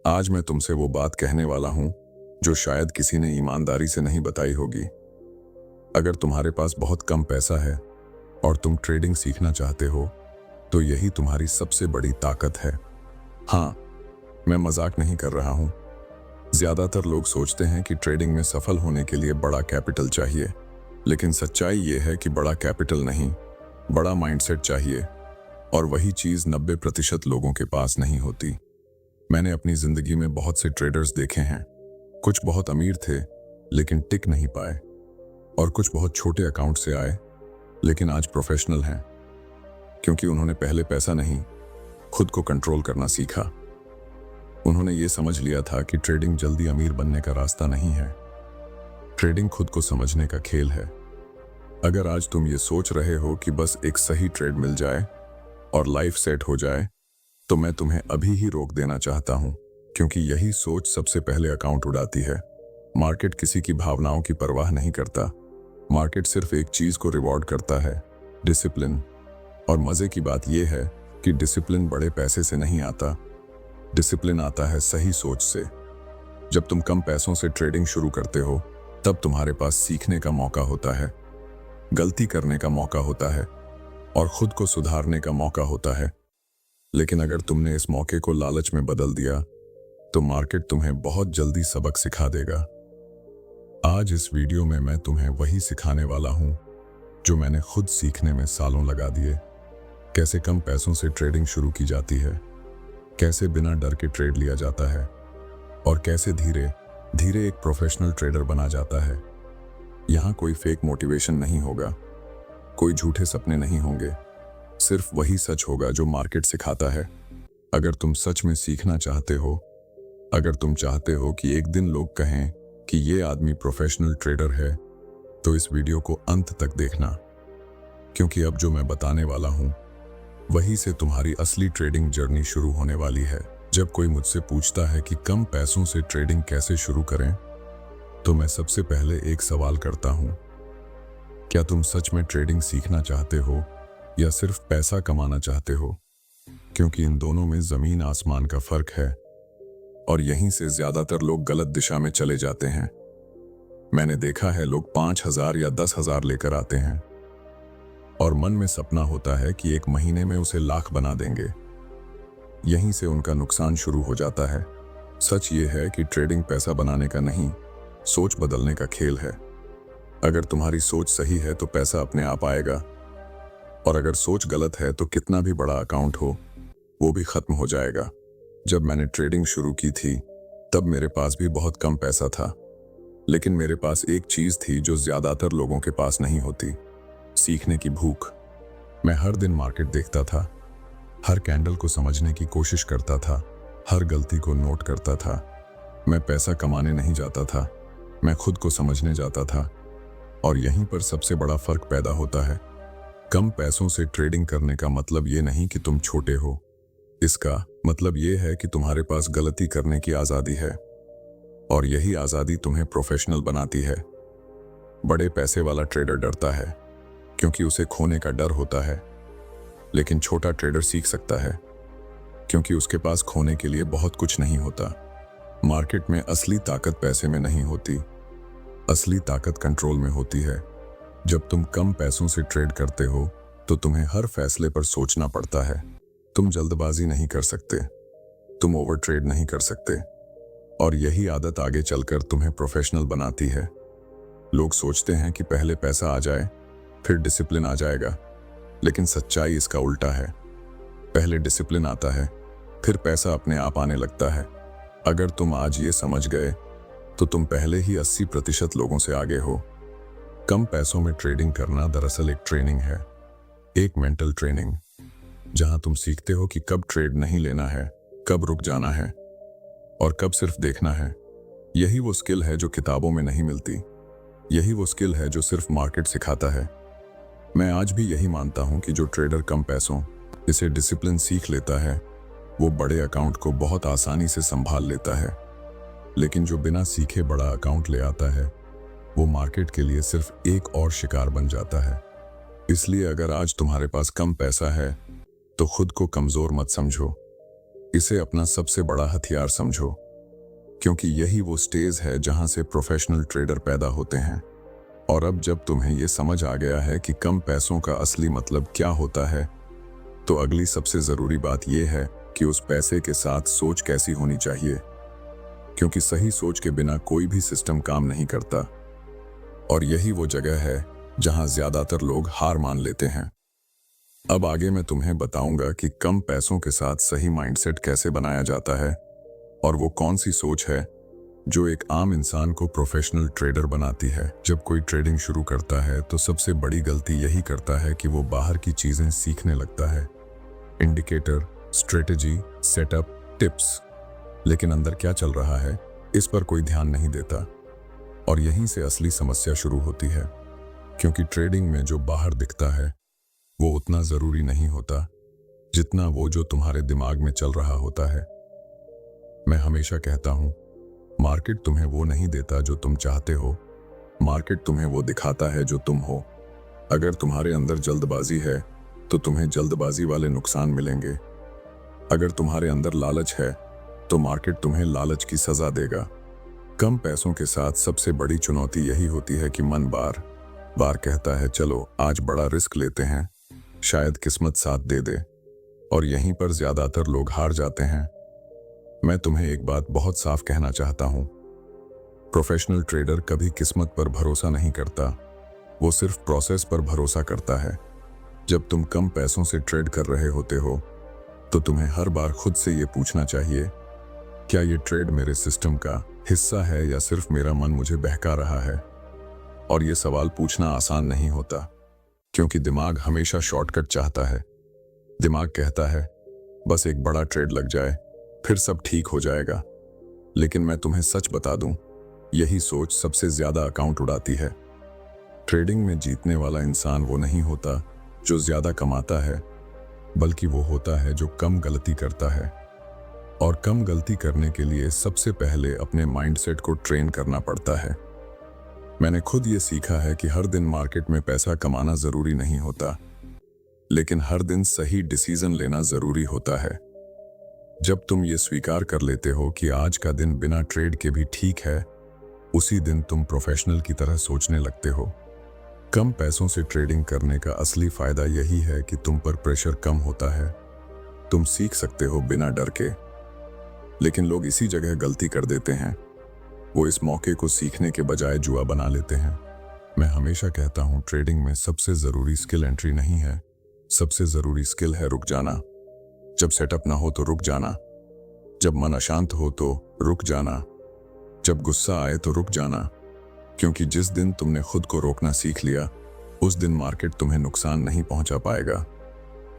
आज मैं तुमसे वो बात कहने वाला हूं जो शायद किसी ने ईमानदारी से नहीं बताई होगी। अगर तुम्हारे पास बहुत कम पैसा है और तुम ट्रेडिंग सीखना चाहते हो तो यही तुम्हारी सबसे बड़ी ताकत है। हाँ, मैं मजाक नहीं कर रहा हूं। ज्यादातर लोग सोचते हैं कि ट्रेडिंग में सफल होने के लिए बड़ा कैपिटल चाहिए, लेकिन सच्चाई ये है कि बड़ा कैपिटल नहीं, बड़ा माइंडसेट चाहिए। और वही चीज 90% लोगों के पास नहीं होती। मैंने अपनी जिंदगी में बहुत से ट्रेडर्स देखे हैं। कुछ बहुत अमीर थे लेकिन टिक नहीं पाए, और कुछ बहुत छोटे अकाउंट से आए लेकिन आज प्रोफेशनल हैं, क्योंकि उन्होंने पहले पैसा नहीं, खुद को कंट्रोल करना सीखा। उन्होंने ये समझ लिया था कि ट्रेडिंग जल्दी अमीर बनने का रास्ता नहीं है, ट्रेडिंग खुद को समझने का खेल है। अगर आज तुम ये सोच रहे हो कि बस एक सही ट्रेड मिल जाए और लाइफ सेट हो जाए, तो मैं तुम्हें अभी ही रोक देना चाहता हूं, क्योंकि यही सोच सबसे पहले अकाउंट उड़ाती है। मार्केट किसी की भावनाओं की परवाह नहीं करता। मार्केट सिर्फ एक चीज को रिवॉर्ड करता है, डिसिप्लिन। और मजे की बात यह है कि डिसिप्लिन बड़े पैसे से नहीं आता, डिसिप्लिन आता है सही सोच से। जब तुम कम पैसों से ट्रेडिंग शुरू करते हो तब तुम्हारे पास सीखने का मौका होता है, गलती करने का मौका होता है और खुद को सुधारने का मौका होता है। लेकिन अगर तुमने इस मौके को लालच में बदल दिया तो मार्केट तुम्हें बहुत जल्दी सबक सिखा देगा। आज इस वीडियो में मैं तुम्हें वही सिखाने वाला हूं जो मैंने खुद सीखने में सालों लगा दिए। कैसे कम पैसों से ट्रेडिंग शुरू की जाती है, कैसे बिना डर के ट्रेड लिया जाता है, और कैसे धीरे धीरे एक प्रोफेशनल ट्रेडर बना जाता है। यहां कोई फेक मोटिवेशन नहीं होगा, कोई झूठे सपने नहीं होंगे, सिर्फ वही सच होगा जो मार्केट सिखाता है। अगर तुम सच में सीखना चाहते हो, अगर तुम चाहते हो कि एक दिन लोग कहें कि ये आदमी प्रोफेशनल ट्रेडर है, तो इस वीडियो को अंत तक देखना, क्योंकि अब जो मैं बताने वाला हूं वही से तुम्हारी असली ट्रेडिंग जर्नी शुरू होने वाली है। जब कोई मुझसे पूछता है कि कम पैसों से ट्रेडिंग कैसे शुरू करें, तो मैं सबसे पहले एक सवाल करता हूं, क्या तुम सच में ट्रेडिंग सीखना चाहते हो या सिर्फ पैसा कमाना चाहते हो? क्योंकि इन दोनों में जमीन आसमान का फर्क है, और यहीं से ज्यादातर लोग गलत दिशा में चले जाते हैं। मैंने देखा है, लोग 5,000 या 10,000 लेकर आते हैं और मन में सपना होता है कि एक महीने में उसे लाख बना देंगे। यहीं से उनका नुकसान शुरू हो जाता है। सच ये है कि ट्रेडिंग पैसा बनाने का नहीं, सोच बदलने का खेल है। अगर तुम्हारी सोच सही है तो पैसा अपने आप आएगा, और अगर सोच गलत है तो कितना भी बड़ा अकाउंट हो वो भी खत्म हो जाएगा। जब मैंने ट्रेडिंग शुरू की थी तब मेरे पास भी बहुत कम पैसा था, लेकिन मेरे पास एक चीज थी जो ज्यादातर लोगों के पास नहीं होती, सीखने की भूख। मैं हर दिन मार्केट देखता था, हर कैंडल को समझने की कोशिश करता था, हर गलती को नोट करता था। मैं पैसा कमाने नहीं जाता था, मैं खुद को समझने जाता था। और यहीं पर सबसे बड़ा फर्क पैदा होता है। कम पैसों से ट्रेडिंग करने का मतलब ये नहीं कि तुम छोटे हो, इसका मतलब ये है कि तुम्हारे पास गलती करने की आजादी है, और यही आजादी तुम्हें प्रोफेशनल बनाती है। बड़े पैसे वाला ट्रेडर डरता है क्योंकि उसे खोने का डर होता है, लेकिन छोटा ट्रेडर सीख सकता है क्योंकि उसके पास खोने के लिए बहुत कुछ नहीं होता। मार्केट में असली ताकत पैसे में नहीं होती, असली ताकत कंट्रोल में होती है। जब तुम कम पैसों से ट्रेड करते हो तो तुम्हें हर फैसले पर सोचना पड़ता है। तुम जल्दबाजी नहीं कर सकते, तुम ओवर ट्रेड नहीं कर सकते, और यही आदत आगे चलकर तुम्हें प्रोफेशनल बनाती है। लोग सोचते हैं कि पहले पैसा आ जाए फिर डिसिप्लिन आ जाएगा, लेकिन सच्चाई इसका उल्टा है। पहले डिसिप्लिन आता है, फिर पैसा अपने आप आने लगता है। अगर तुम आज ये समझ गए तो तुम पहले ही 80% लोगों से आगे हो। कम पैसों में ट्रेडिंग करना दरअसल एक ट्रेनिंग है, एक मेंटल ट्रेनिंग, जहां तुम सीखते हो कि कब ट्रेड नहीं लेना है, कब रुक जाना है, और कब सिर्फ देखना है। यही वो स्किल है जो किताबों में नहीं मिलती, यही वो स्किल है जो सिर्फ मार्केट सिखाता है। मैं आज भी यही मानता हूं कि जो ट्रेडर कम पैसों इसे डिसिप्लिन सीख लेता है वो बड़े अकाउंट को बहुत आसानी से संभाल लेता है, लेकिन जो बिना सीखे बड़ा अकाउंट ले आता है वो मार्केट के लिए सिर्फ एक और शिकार बन जाता है। इसलिए अगर आज तुम्हारे पास कम पैसा है तो खुद को कमजोर मत समझो, इसे अपना सबसे बड़ा हथियार समझो, क्योंकि यही वो स्टेज है जहां से प्रोफेशनल ट्रेडर पैदा होते हैं। और अब जब तुम्हें ये समझ आ गया है कि कम पैसों का असली मतलब क्या होता है, तो अगली सबसे जरूरी बात यह है कि उस पैसे के साथ सोच कैसी होनी चाहिए, क्योंकि सही सोच के बिना कोई भी सिस्टम काम नहीं करता। और यही वो जगह है जहां ज्यादातर लोग हार मान लेते हैं। अब आगे मैं तुम्हें बताऊंगा कि कम पैसों के साथ सही माइंडसेट कैसे बनाया जाता है, और वो कौन सी सोच है जो एक आम इंसान को प्रोफेशनल ट्रेडर बनाती है। जब कोई ट्रेडिंग शुरू करता है तो सबसे बड़ी गलती यही करता है कि वो बाहर की चीजें सीखने लगता है, इंडिकेटर, स्ट्रेटेजी, सेटअप, टिप्स, लेकिन अंदर क्या चल रहा है इस पर कोई ध्यान नहीं देता। और यहीं से असली समस्या शुरू होती है, क्योंकि ट्रेडिंग में जो बाहर दिखता है वो उतना जरूरी नहीं होता जितना वो जो तुम्हारे दिमाग में चल रहा होता है। मैं हमेशा कहता हूं, मार्केट तुम्हें वो नहीं देता जो तुम चाहते हो, मार्केट तुम्हें वो दिखाता है जो तुम हो। अगर तुम्हारे अंदर जल्दबाजी है तो तुम्हें जल्दबाजी वाले नुकसान मिलेंगे। अगर तुम्हारे अंदर लालच है तो मार्केट तुम्हें लालच की सजा देगा। कम पैसों के साथ सबसे बड़ी चुनौती यही होती है कि मन बार बार कहता है चलो आज बड़ा रिस्क लेते हैं, शायद किस्मत साथ दे दे। और यहीं पर ज्यादातर लोग हार जाते हैं। मैं तुम्हें एक बात बहुत साफ कहना चाहता हूं, प्रोफेशनल ट्रेडर कभी किस्मत पर भरोसा नहीं करता, वो सिर्फ प्रोसेस पर भरोसा करता है। जब तुम कम पैसों से ट्रेड कर रहे होते हो तो तुम्हें हर बार खुद से ये पूछना चाहिए, क्या ये ट्रेड मेरे सिस्टम का हिस्सा है या सिर्फ मेरा मन मुझे बहका रहा है। और ये सवाल पूछना आसान नहीं होता, क्योंकि दिमाग हमेशा शॉर्टकट चाहता है। दिमाग कहता है बस एक बड़ा ट्रेड लग जाए फिर सब ठीक हो जाएगा। लेकिन मैं तुम्हें सच बता दूं, यही सोच सबसे ज्यादा अकाउंट उड़ाती है। ट्रेडिंग में जीतने वाला इंसान वो नहीं होता जो ज्यादा कमाता है, बल्कि वो होता है जो कम गलती करता है। और कम गलती करने के लिए सबसे पहले अपने माइंडसेट को ट्रेन करना पड़ता है। मैंने खुद ये सीखा है कि हर दिन मार्केट में पैसा कमाना जरूरी नहीं होता, लेकिन हर दिन सही डिसीजन लेना जरूरी होता है। जब तुम ये स्वीकार कर लेते हो कि आज का दिन बिना ट्रेड के भी ठीक है, उसी दिन तुम प्रोफेशनल की तरह सोचने लगते हो। कम पैसों से ट्रेडिंग करने का असली फायदा यही है कि तुम पर प्रेशर कम होता है, तुम सीख सकते हो बिना डर के। लेकिन लोग इसी जगह गलती कर देते हैं, वो इस मौके को सीखने के बजाय जुआ बना लेते हैं। मैं हमेशा कहता हूं, ट्रेडिंग में सबसे जरूरी स्किल एंट्री नहीं है, सबसे जरूरी स्किल है रुक जाना। जब सेटअप ना हो तो रुक जाना, जब मन अशांत हो तो रुक जाना, जब गुस्सा आए तो रुक जाना। क्योंकि जिस दिन तुमने खुद को रोकना सीख लिया, उस दिन मार्केट तुम्हें नुकसान नहीं पहुंचा पाएगा।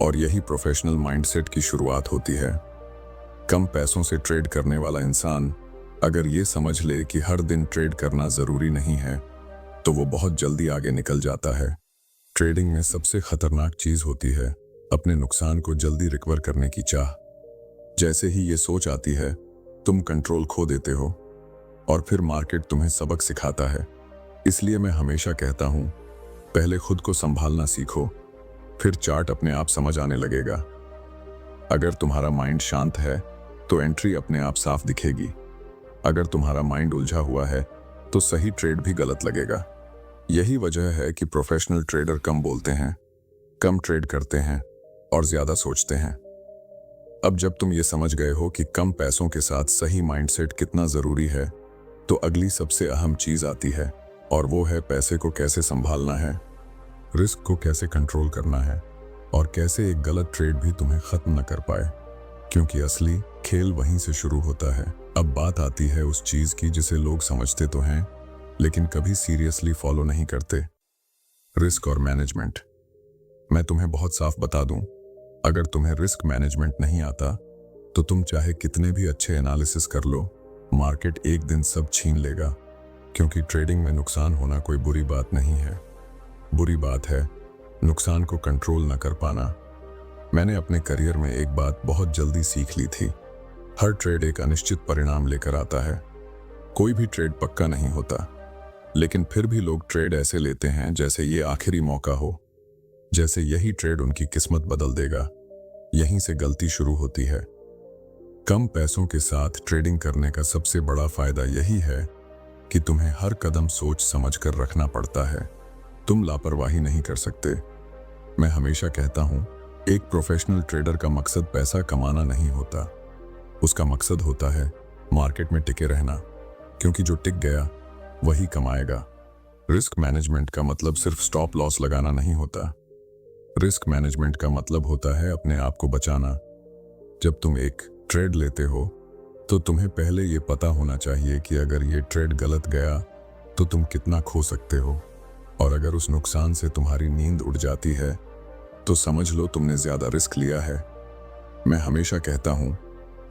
और यही प्रोफेशनल माइंडसेट की शुरुआत होती है। कम पैसों से ट्रेड करने वाला इंसान अगर ये समझ ले कि हर दिन ट्रेड करना जरूरी नहीं है, तो वो बहुत जल्दी आगे निकल जाता है। ट्रेडिंग में सबसे खतरनाक चीज होती है अपने नुकसान को जल्दी रिकवर करने की चाह। जैसे ही ये सोच आती है, तुम कंट्रोल खो देते हो और फिर मार्केट तुम्हें सबक सिखाता है। इसलिए मैं हमेशा कहता हूं, पहले खुद को संभालना सीखो, फिर चार्ट अपने आप समझ आने लगेगा। अगर तुम्हारा माइंड शांत है तो एंट्री अपने आप साफ दिखेगी। अगर तुम्हारा माइंड उलझा हुआ है तो सही ट्रेड भी गलत लगेगा। यही वजह है कि प्रोफेशनल ट्रेडर कम बोलते हैं, कम ट्रेड करते हैं और ज्यादा सोचते हैं। अब जब तुम ये समझ गए हो कि कम पैसों के साथ सही माइंडसेट कितना जरूरी है, तो अगली सबसे अहम चीज आती है, और वो है पैसे को कैसे संभालना है, रिस्क को कैसे कंट्रोल करना है, और कैसे एक गलत ट्रेड भी तुम्हें खत्म न कर पाए। क्योंकि असली खेल वहीं से शुरू होता है। अब बात आती है उस चीज की जिसे लोग समझते तो हैं, लेकिन कभी सीरियसली फॉलो नहीं करते, रिस्क और मैनेजमेंट। मैं तुम्हें बहुत साफ बता दूं, अगर तुम्हें रिस्क मैनेजमेंट नहीं आता तो तुम चाहे कितने भी अच्छे एनालिसिस कर लो, मार्केट एक दिन सब छीन लेगा। क्योंकि ट्रेडिंग में नुकसान होना कोई बुरी बात नहीं है, बुरी बात है नुकसान को कंट्रोल न कर पाना। मैंने अपने करियर में एक बात बहुत जल्दी सीख ली थी, हर ट्रेड एक अनिश्चित परिणाम लेकर आता है। कोई भी ट्रेड पक्का नहीं होता, लेकिन फिर भी लोग ट्रेड ऐसे लेते हैं जैसे ये आखिरी मौका हो, जैसे यही ट्रेड उनकी किस्मत बदल देगा। यहीं से गलती शुरू होती है। कम पैसों के साथ ट्रेडिंग करने का सबसे बड़ा फायदा यही है कि तुम्हें हर कदम सोच समझकर रखना पड़ता है। तुम लापरवाही नहीं कर सकते। मैं हमेशा कहता हूं, एक प्रोफेशनल ट्रेडर का मकसद पैसा कमाना नहीं होता। उसका मकसद होता है मार्केट में टिके रहना, क्योंकि जो टिक गया वही कमाएगा। रिस्क मैनेजमेंट का मतलब सिर्फ स्टॉप लॉस लगाना नहीं होता। रिस्क मैनेजमेंट का मतलब होता है अपने आप को बचाना। जब तुम एक ट्रेड लेते हो तो तुम्हें पहले ये पता होना चाहिए कि अगर ये ट्रेड गलत गया तो तुम कितना खो सकते हो, और अगर उस नुकसान से तुम्हारी नींद उड़ जाती है तो समझ लो तुमने ज्यादा रिस्क लिया है। मैं हमेशा कहता हूं,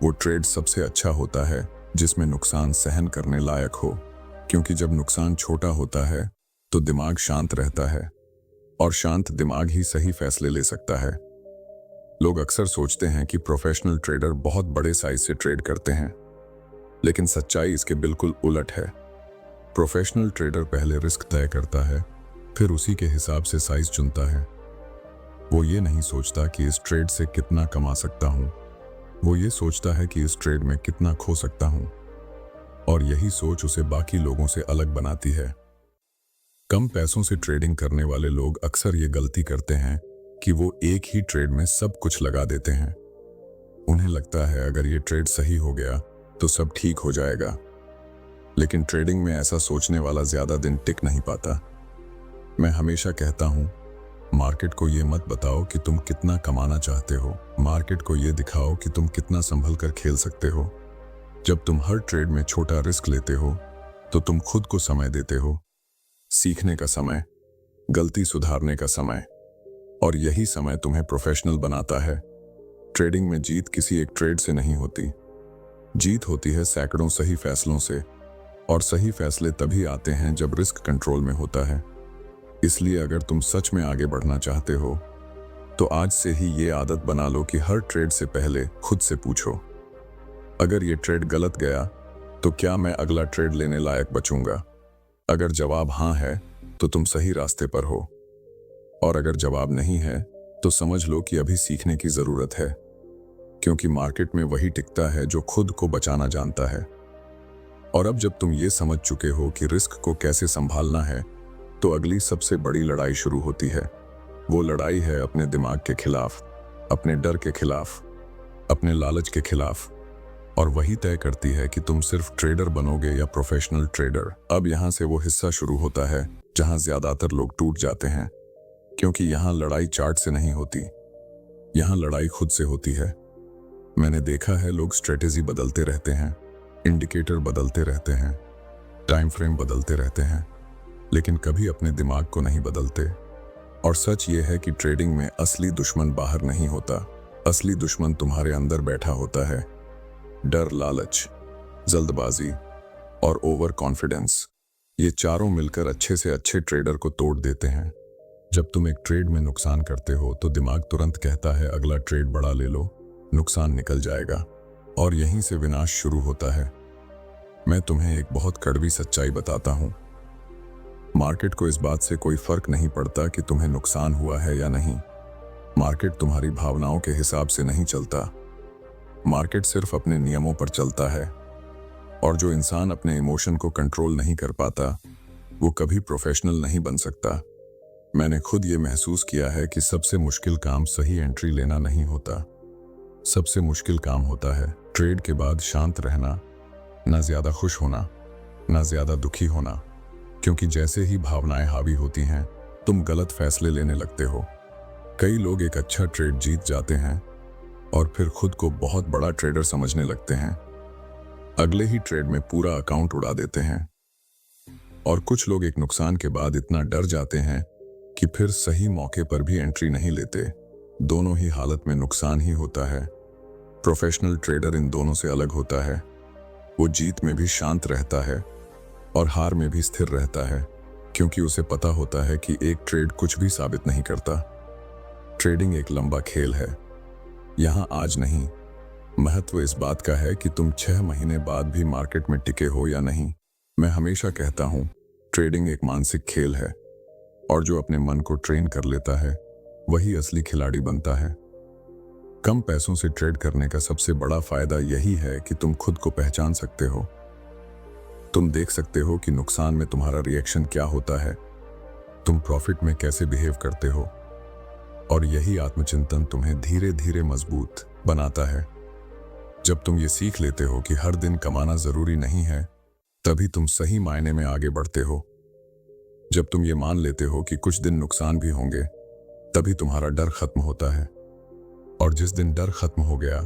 वो ट्रेड सबसे अच्छा होता है जिसमें नुकसान सहन करने लायक हो, क्योंकि जब नुकसान छोटा होता है तो दिमाग शांत रहता है, और शांत दिमाग ही सही फैसले ले सकता है। लोग अक्सर सोचते हैं कि प्रोफेशनल ट्रेडर बहुत बड़े साइज से ट्रेड करते हैं, लेकिन सच्चाई इसके बिल्कुल उलट है। प्रोफेशनल ट्रेडर पहले रिस्क तय करता है, फिर उसी के हिसाब से साइज चुनता है। वो ये नहीं सोचता कि इस ट्रेड से कितना कमा सकता हूं, वो ये सोचता है कि इस ट्रेड में कितना खो सकता हूं, और यही सोच उसे बाकी लोगों से अलग बनाती है। कम पैसों से ट्रेडिंग करने वाले लोग अक्सर ये गलती करते हैं कि वो एक ही ट्रेड में सब कुछ लगा देते हैं। उन्हें लगता है अगर ये ट्रेड सही हो गया तो सब ठीक हो जाएगा, लेकिन ट्रेडिंग में ऐसा सोचने वाला ज्यादा दिन टिक नहीं पाता। मैं हमेशा कहता हूं, मार्केट को ये मत बताओ कि तुम कितना कमाना चाहते हो, मार्केट को ये दिखाओ कि तुम कितना संभल कर खेल सकते हो। जब तुम हर ट्रेड में छोटा रिस्क लेते हो तो तुम खुद को समय देते हो, सीखने का समय, गलती सुधारने का समय, और यही समय तुम्हें प्रोफेशनल बनाता है। ट्रेडिंग में जीत किसी एक ट्रेड से नहीं होती, जीत होती है सैकड़ों सही फैसलों से, और सही फैसले तभी आते हैं जब रिस्क कंट्रोल में होता है। इसलिए अगर तुम सच में आगे बढ़ना चाहते हो तो आज से ही ये आदत बना लो कि हर ट्रेड से पहले खुद से पूछो, अगर ये ट्रेड गलत गया तो क्या मैं अगला ट्रेड लेने लायक बचूंगा? अगर जवाब हाँ है तो तुम सही रास्ते पर हो, और अगर जवाब नहीं है तो समझ लो कि अभी सीखने की जरूरत है, क्योंकि मार्केट में वही टिकता है जो खुद को बचाना जानता है। और अब जब तुम ये समझ चुके हो कि रिस्क को कैसे संभालना है, तो अगली सबसे बड़ी लड़ाई शुरू होती है। वो लड़ाई है अपने दिमाग के खिलाफ, अपने डर के खिलाफ, अपने लालच के खिलाफ, और वही तय करती है कि तुम सिर्फ ट्रेडर बनोगे या प्रोफेशनल ट्रेडर। अब यहां से वो हिस्सा शुरू होता है जहां ज्यादातर लोग टूट जाते हैं, क्योंकि यहां लड़ाई चार्ट से नहीं होती, यहां लड़ाई खुद से होती है। मैंने देखा है लोग स्ट्रेटेजी बदलते रहते हैं, इंडिकेटर बदलते रहते हैं, टाइम फ्रेम बदलते रहते हैं, लेकिन कभी अपने दिमाग को नहीं बदलते। और सच ये है कि ट्रेडिंग में असली दुश्मन बाहर नहीं होता, असली दुश्मन तुम्हारे अंदर बैठा होता है। डर, लालच, जल्दबाजी और ओवर कॉन्फिडेंस, ये चारों मिलकर अच्छे से अच्छे ट्रेडर को तोड़ देते हैं। जब तुम एक ट्रेड में नुकसान करते हो तो दिमाग तुरंत कहता है अगला ट्रेड बड़ा ले लो, नुकसान निकल जाएगा, और यहीं से विनाश शुरू होता है। मैं तुम्हें एक बहुत कड़वी सच्चाई बताता हूं, मार्केट को इस बात से कोई फर्क नहीं पड़ता कि तुम्हें नुकसान हुआ है या नहीं। मार्केट तुम्हारी भावनाओं के हिसाब से नहीं चलता, मार्केट सिर्फ अपने नियमों पर चलता है, और जो इंसान अपने इमोशन को कंट्रोल नहीं कर पाता वो कभी प्रोफेशनल नहीं बन सकता। मैंने खुद ये महसूस किया है कि सबसे मुश्किल काम सही एंट्री लेना नहीं होता, सबसे मुश्किल काम होता है ट्रेड के बाद शांत रहना, ना ज्यादा खुश होना, ना ज्यादा दुखी होना, क्योंकि जैसे ही भावनाएं हावी होती हैं तुम गलत फैसले लेने लगते हो। कई लोग एक अच्छा ट्रेड जीत जाते हैं और फिर खुद को बहुत बड़ा ट्रेडर समझने लगते हैं, अगले ही ट्रेड में पूरा अकाउंट उड़ा देते हैं। और कुछ लोग एक नुकसान के बाद इतना डर जाते हैं कि फिर सही मौके पर भी एंट्री नहीं लेते। दोनों ही हालत में नुकसान ही होता है। प्रोफेशनल ट्रेडर इन दोनों से अलग होता है, वो जीत में भी शांत रहता है और हार में भी स्थिर रहता है, क्योंकि उसे पता होता है कि एक ट्रेड कुछ भी साबित नहीं करता। ट्रेडिंग एक लंबा खेल है, यहाँ आज नहीं। महत्व इस बात का है कि तुम 6 महीने बाद भी मार्केट में टिके हो या नहीं। मैं हमेशा कहता हूं, ट्रेडिंग एक मानसिक खेल है, और जो अपने मन को ट्रेन कर लेता है वही असली खिलाड़ी बनता है। कम पैसों से ट्रेड करने का सबसे बड़ा फायदा यही है कि तुम खुद को पहचान सकते हो। तुम देख सकते हो कि नुकसान में तुम्हारा रिएक्शन क्या होता है, तुम प्रॉफिट में कैसे बिहेव करते हो, और यही आत्मचिंतन तुम्हें धीरे धीरे मजबूत बनाता है। जब तुम ये सीख लेते हो कि हर दिन कमाना जरूरी नहीं है, तभी तुम सही मायने में आगे बढ़ते हो। जब तुम ये मान लेते हो कि कुछ दिन नुकसान भी होंगे, तभी तुम्हारा डर खत्म होता है। और जिस दिन डर खत्म हो गया,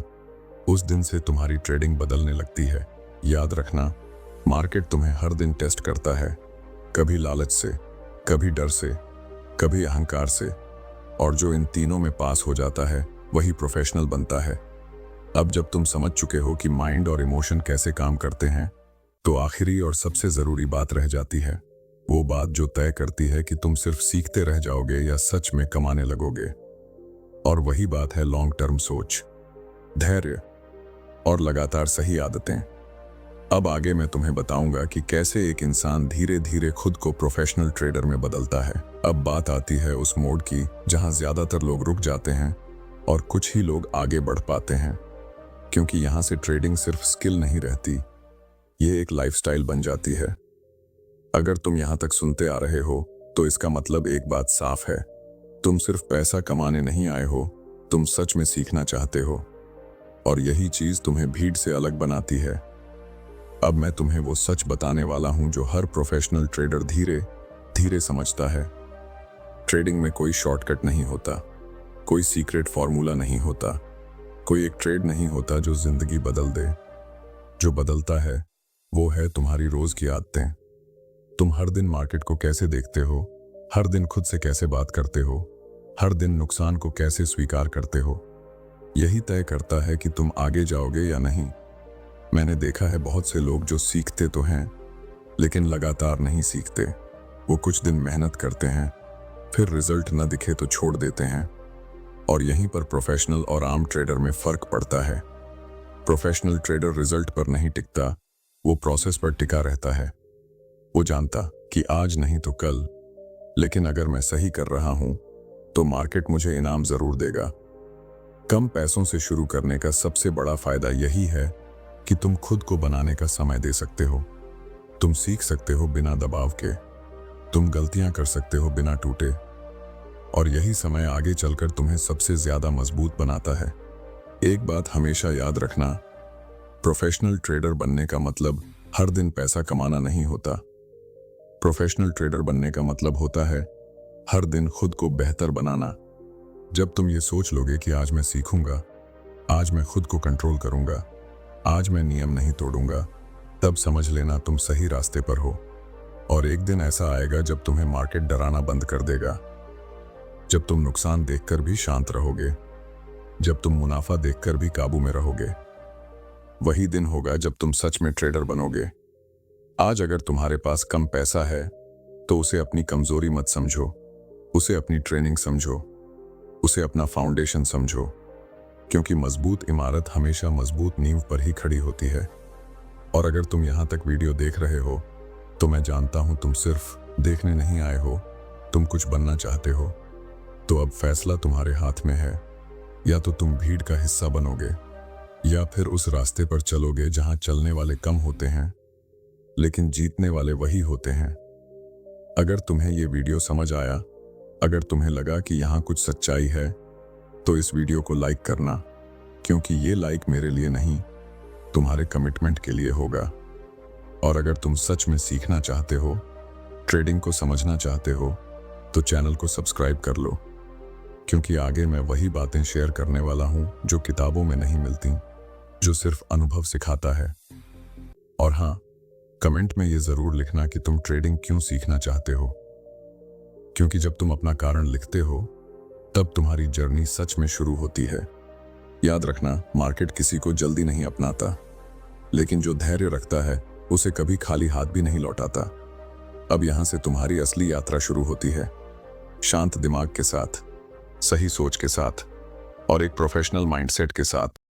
उस दिन से तुम्हारी ट्रेडिंग बदलने लगती है। याद रखना, मार्केट तुम्हें हर दिन टेस्ट करता है, कभी लालच से, कभी डर से, कभी अहंकार से, और जो इन तीनों में पास हो जाता है वही प्रोफेशनल बनता है। अब जब तुम समझ चुके हो कि माइंड और इमोशन कैसे काम करते हैं, तो आखिरी और सबसे जरूरी बात रह जाती है, वो बात जो तय करती है कि तुम सिर्फ सीखते रह जाओगे या सच में कमाने लगोगे। और वही बात है लॉन्ग टर्म सोच, धैर्य और लगातार सही आदतें। अब आगे मैं तुम्हें बताऊंगा कि कैसे एक इंसान धीरे धीरे खुद को प्रोफेशनल ट्रेडर में बदलता है। अब बात आती है उस मोड़ की जहां ज्यादातर लोग रुक जाते हैं और कुछ ही लोग आगे बढ़ पाते हैं, क्योंकि यहां से ट्रेडिंग सिर्फ स्किल नहीं रहती, ये एक लाइफस्टाइल बन जाती है। अगर तुम यहां तक सुनते आ रहे हो तो इसका मतलब एक बात साफ है, तुम सिर्फ पैसा कमाने नहीं आए हो, तुम सच में सीखना चाहते हो। और यही चीज तुम्हें भीड़ से अलग बनाती है। अब मैं तुम्हें वो सच बताने वाला हूं जो हर प्रोफेशनल ट्रेडर धीरे धीरे समझता है। ट्रेडिंग में कोई शॉर्टकट नहीं होता, कोई सीक्रेट फॉर्मूला नहीं होता, कोई एक ट्रेड नहीं होता जो जिंदगी बदल दे। जो बदलता है वो है तुम्हारी रोज की आदतें। तुम हर दिन मार्केट को कैसे देखते हो, हर दिन खुद से कैसे बात करते हो, हर दिन नुकसान को कैसे स्वीकार करते हो, यही तय करता है कि तुम आगे जाओगे या नहीं। मैंने देखा है बहुत से लोग जो सीखते तो हैं लेकिन लगातार नहीं सीखते। वो कुछ दिन मेहनत करते हैं, फिर रिजल्ट न दिखे तो छोड़ देते हैं। और यहीं पर प्रोफेशनल और आम ट्रेडर में फर्क पड़ता है। प्रोफेशनल ट्रेडर रिजल्ट पर नहीं टिकता, वो प्रोसेस पर टिका रहता है। वो जानता कि आज नहीं तो कल, लेकिन अगर मैं सही कर रहा हूं तो मार्केट मुझे इनाम जरूर देगा। कम पैसों से शुरू करने का सबसे बड़ा फायदा यही है कि तुम खुद को बनाने का समय दे सकते हो। तुम सीख सकते हो बिना दबाव के, तुम गलतियां कर सकते हो बिना टूटे, और यही समय आगे चलकर तुम्हें सबसे ज्यादा मजबूत बनाता है। एक बात हमेशा याद रखना, प्रोफेशनल ट्रेडर बनने का मतलब हर दिन पैसा कमाना नहीं होता। प्रोफेशनल ट्रेडर बनने का मतलब होता है हर दिन खुद को बेहतर बनाना। जब तुम ये सोच लोगे कि आज मैं सीखूंगा, आज मैं खुद को कंट्रोल करूंगा, आज मैं नियम नहीं तोड़ूंगा, तब समझ लेना तुम सही रास्ते पर हो। और एक दिन ऐसा आएगा जब तुम्हें मार्केट डराना बंद कर देगा, जब तुम नुकसान देखकर भी शांत रहोगे, जब तुम मुनाफा देखकर भी काबू में रहोगे। वही दिन होगा जब तुम सच में ट्रेडर बनोगे। आज अगर तुम्हारे पास कम पैसा है तो उसे अपनी कमजोरी मत समझो, उसे अपनी ट्रेनिंग समझो, उसे अपना फाउंडेशन समझो, क्योंकि मजबूत इमारत हमेशा मजबूत नींव पर ही खड़ी होती है। और अगर तुम यहां तक वीडियो देख रहे हो तो मैं जानता हूं तुम सिर्फ देखने नहीं आए हो, तुम कुछ बनना चाहते हो। तो अब फैसला तुम्हारे हाथ में है, या तो तुम भीड़ का हिस्सा बनोगे या फिर उस रास्ते पर चलोगे जहां चलने वाले कम होते हैं लेकिन जीतने वाले वही होते हैं। अगर तुम्हें ये वीडियो समझ आया, अगर तुम्हें लगा कि यहाँ कुछ सच्चाई है, तो इस वीडियो को लाइक करना, क्योंकि ये लाइक मेरे लिए नहीं, तुम्हारे कमिटमेंट के लिए होगा। और अगर तुम सच में सीखना चाहते हो, ट्रेडिंग को समझना चाहते हो, तो चैनल को सब्सक्राइब कर लो, क्योंकि आगे मैं वही बातें शेयर करने वाला हूं जो किताबों में नहीं मिलती, जो सिर्फ अनुभव सिखाता है। और हाँ, कमेंट में ये जरूर लिखना कि तुम ट्रेडिंग क्यों सीखना चाहते हो, क्योंकि जब तुम अपना कारण लिखते हो तब तुम्हारी जर्नी सच में शुरू होती है। याद रखना, मार्केट किसी को जल्दी नहीं अपनाता, लेकिन जो धैर्य रखता है उसे कभी खाली हाथ भी नहीं लौटाता। अब यहां से तुम्हारी असली यात्रा शुरू होती है, शांत दिमाग के साथ, सही सोच के साथ और एक प्रोफेशनल माइंडसेट के साथ।